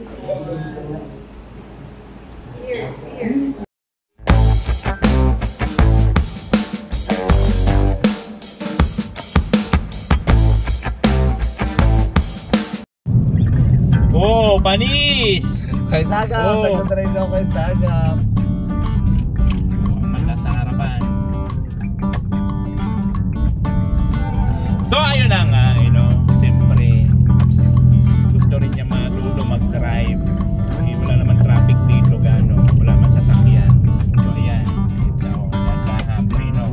Cheers. Oh, panis! Kay Sagam, nagtatrain ako kay Sagam. Manda sa harapan. So ayun na nga, siyempre gusto rin niya matuto mag-drive. Wala naman traffic dito gano, wala man sasakyan. So ayan, so dahan Prino.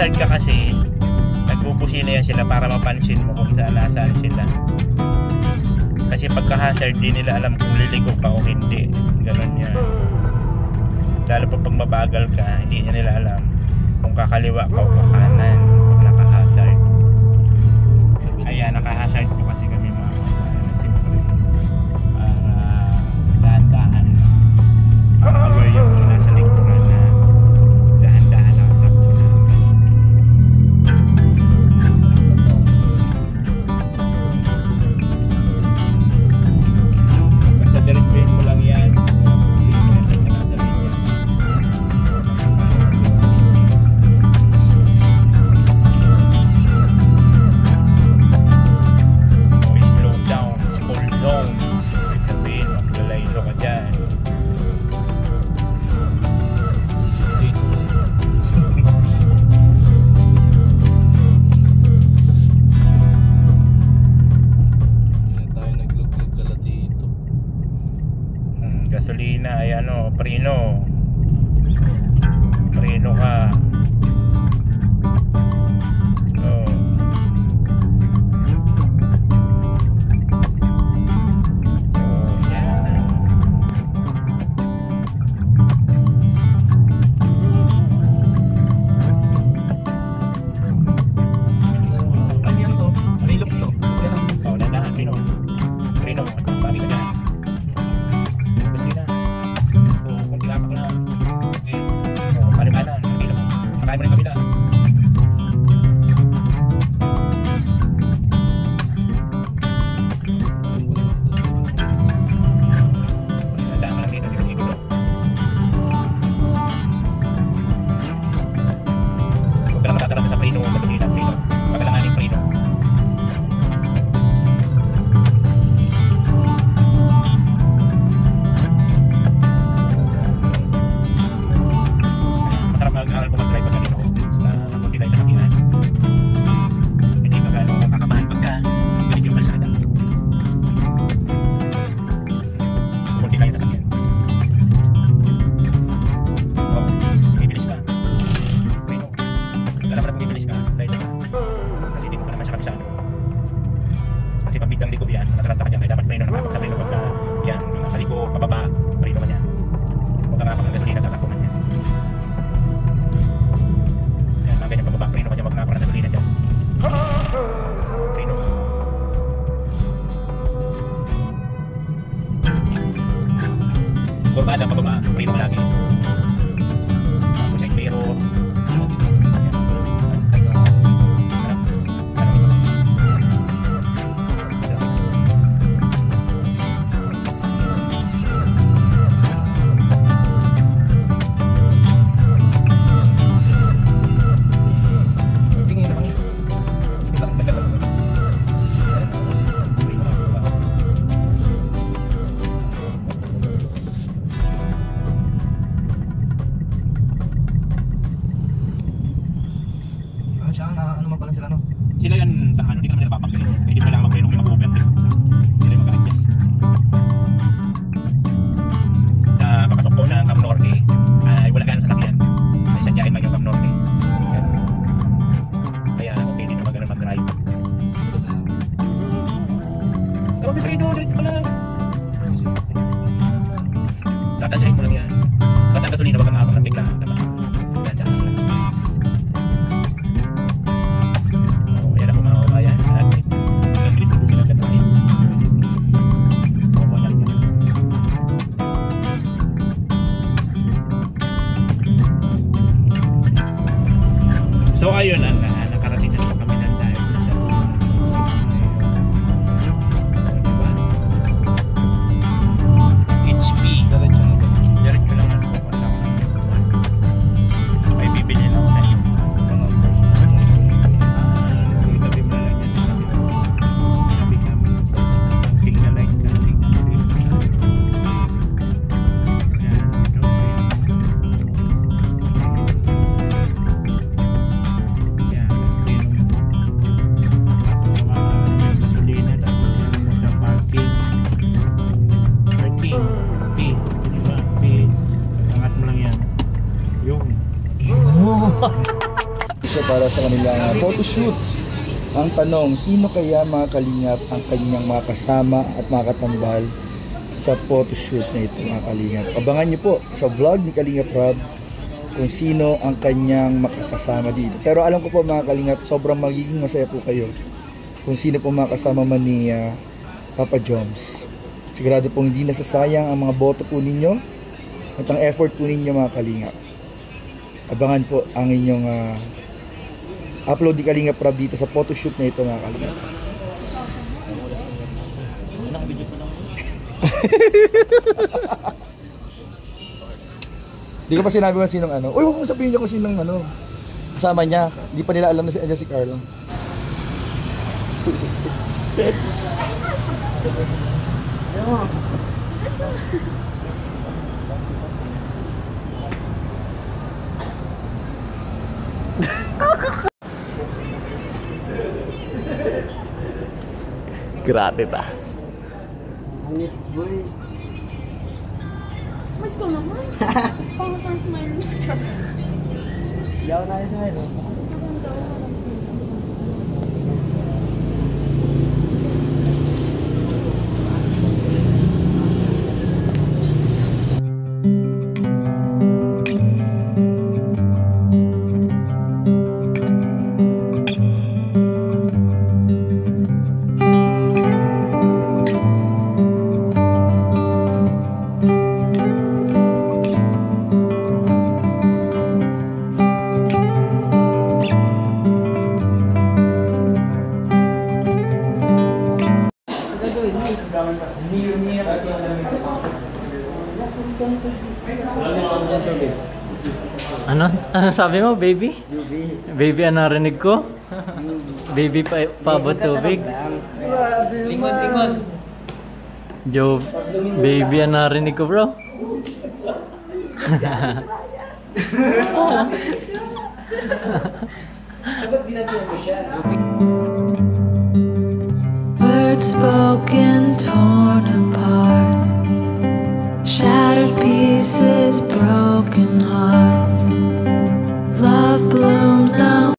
hazard ka kasi, nagbubusina yan sila para mapansin mo kung saan sila. Kasi pagka hazard, di nila alam kung liliko ka o hindi. Ganon yan. Lalo pa pag mabagal ka, hindi nila alam kung kakaliwa ka o kakanan pag naka-hazard. Ayan, naka-hazard po kasi kami mga siyempre para dahan-dahan aware yung nasa likuran na dahan-dahan ang takbo namin. Basta direct mo lang yan. nila. Tandaan mo lang dito, dito. Huwag ka lang matatarap sa prino, sa pagkita, prino. Pagkalanganin prino. Masarap mag-aral ko mag-drive pagka dito sa multi-light sa Makinan. Hindi ka gano'ng makakamahan pagka pilit yung kalsada. Multi-light sa Makinan. Oo, bibilis ka. Prino. Alam mo na kung bibilis ka, light ka. Kasi hindi mo pa naman siya kabisado. Kasi pag biglang liko yan, nataranta ka dyan, kaya dapat preno naman. Pag sa preno pagka yan, maliko, pababa, preno ka dyan. Huwag ka nga pang gasolina, tatakbo man yan. Yan, mga ganyan pababa, preno ka dyan, huwag nga pang gasolina dyan. Preno. Kurbada, pababa, preno ka lagi. Tapos yung mirror. Sila yan sa ano, hindi ka naman nila papagaling. Hindi mo kailangan mag-preno kung mag-overtake. Sila yung mag-adjust. Sa papasok ko ng Camp Norte, ay wala gano'n sa sakyan. Ay sadyain man yung Camp Norte. Kaya okay din na mag-ano mag-drive. Kapag may preno, dito ka lang. Tatansahin mo lang yan. Basta ang gasolina, wag kang maabang ng bigla. Dapat adjust lang. So ayun na nga, nakarating na sa kami ng dahil na sa diba? HP diretso lang ako pupunta ko ng may bibili na ako na yung tabi mo na lang yan tabi namin sa HP tingnan na light na ito para sa kanilang photoshoot. Ang tanong, sino kaya mga kalingap ang kanyang mga kasama at mga katambal sa photoshoot na ito mga kalingap? Abangan nyo po sa vlog ni Kalingap Rob kung sino ang kanyang makakasama dito. Pero alam ko po mga kalingap, sobrang magiging masaya po kayo kung sino po makasama man ni Papa Joms. Sigurado pong hindi nasasayang ang mga boto po ninyo at ang effort po ninyo mga kalingap. Abangan po ang inyong upload ni Kalingap Rob dito sa photoshoot na ito mga kalingap. Di ko pa sinabi kung sinong ano. Uy, huwag mong sabihin niya kung sinong ano kasama niya. Di pa nila alam na andyan si Carlo. Grabe ba? Mas ko naman. Parang kang smile. Yaw na yung smile. Ano? Ano sabi mo, baby? Baby, ano narinig ko? Baby paabot tubig? Lingon. Jo, baby, ano narinig ko, bro? Words spoken, torn